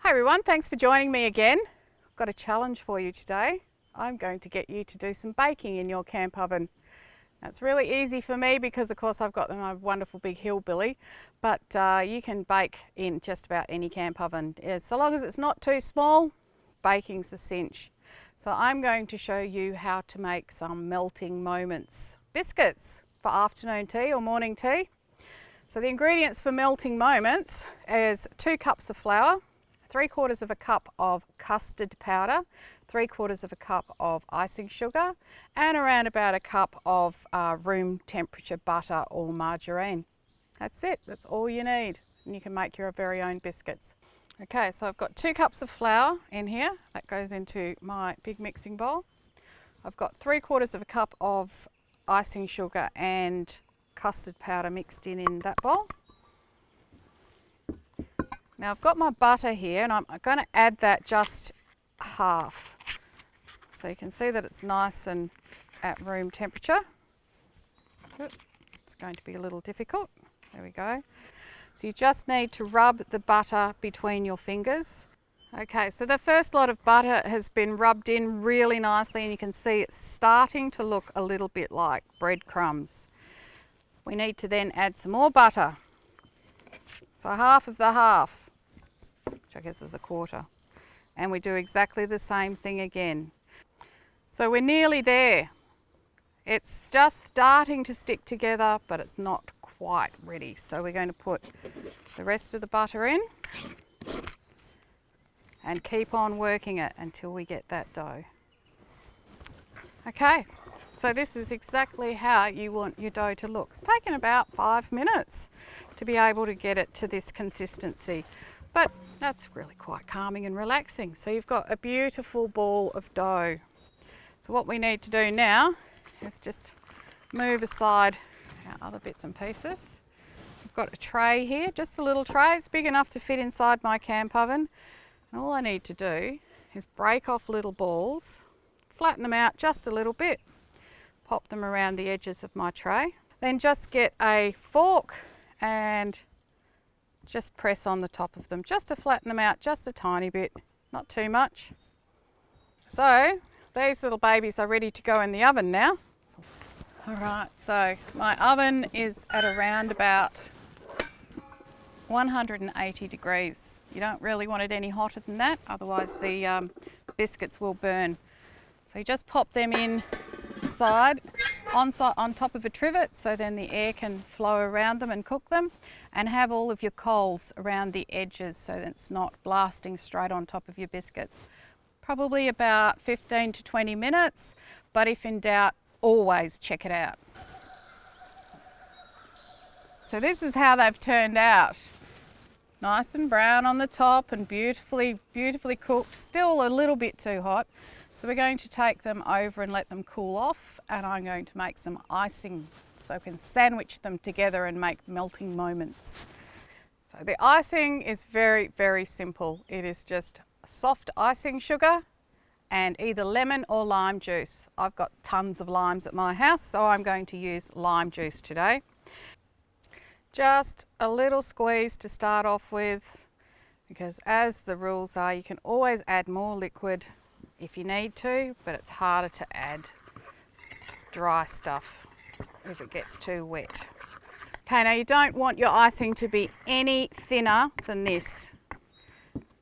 Hi everyone, thanks for joining me again. I've got a challenge for you today. I'm going to get you to do some baking in your camp oven. That's really easy for me because of course I've got my wonderful big Hillbilly, but you can bake in just about any camp oven. So long as it's not too small, baking's a cinch. So I'm going to show you how to make some melting moments biscuits for afternoon tea or morning tea. So the ingredients for melting moments is 2 cups of flour, 3/4 of a cup of custard powder, 3/4 of a cup of icing sugar, and around about a cup of room temperature butter or margarine. That's it, that's all you need. And you can make your very own biscuits. Okay, so I've got 2 cups of flour in here. That goes into my big mixing bowl. I've got 3/4 of a cup of icing sugar and custard powder mixed in that bowl. Now I've got my butter here and I'm going to add that just half. So you can see that it's nice and at room temperature. It's going to be a little difficult. There we go. So you just need to rub the butter between your fingers. Okay, so the first lot of butter has been rubbed in really nicely and you can see it's starting to look a little bit like breadcrumbs. We need to then add some more butter. So half of the half, which I guess is 1/4. And we do exactly the same thing again. So we're nearly there. It's just starting to stick together, but it's not quite ready. So we're going to put the rest of the butter in and keep on working it until we get that dough. Okay, so this is exactly how you want your dough to look. It's taken about 5 minutes to be able to get it to this consistency, but that's really quite calming and relaxing. So you've got a beautiful ball of dough. So what we need to do now is just move aside our other bits and pieces. I've got a tray here, just a little tray. It's big enough to fit inside my camp oven. And all I need to do is break off little balls, flatten them out just a little bit, pop them around the edges of my tray. Then just get a fork and just press on the top of them, just to flatten them out just a tiny bit, not too much. So these little babies are ready to go in the oven now. All right, so my oven is at around about 180 degrees. You don't really want it any hotter than that, otherwise the biscuits will burn. So you just pop them inside on top of a trivet so then the air can flow around them and cook them, and have all of your coals around the edges so that it's not blasting straight on top of your biscuits. Probably about 15 to 20 minutes, but if in doubt, always check it out. So this is how they've turned out. Nice and brown on the top and beautifully cooked, still a little bit too hot. So we're going to take them over and let them cool off, and I'm going to make some icing so we can sandwich them together and make melting moments. So the icing is very, very simple. It is just soft icing sugar and either lemon or lime juice. I've got tons of limes at my house, so I'm going to use lime juice today. Just a little squeeze to start off with, because as the rules are, you can always add more liquid if you need to, but it's harder to add dry stuff if it gets too wet. Okay, now you don't want your icing to be any thinner than this.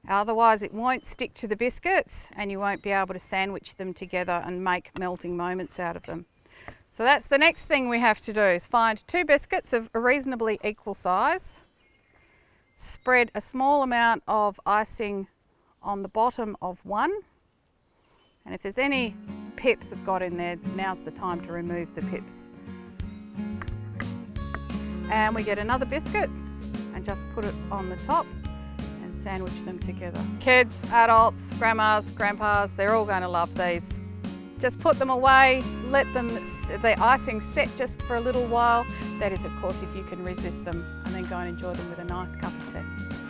Otherwise it won't stick to the biscuits and you won't be able to sandwich them together and make melting moments out of them. So that's the next thing we have to do, is find 2 biscuits of a reasonably equal size, spread a small amount of icing on the bottom of one, and if there's any pips have got in there, now's the time to remove the pips. And we get another biscuit and just put it on the top and sandwich them together. Kids, adults, grandmas, grandpas, they're all going to love these. Just put them away, let the icing set just for a little while. That is, of course, if you can resist them, and then go and enjoy them with a nice cup of tea.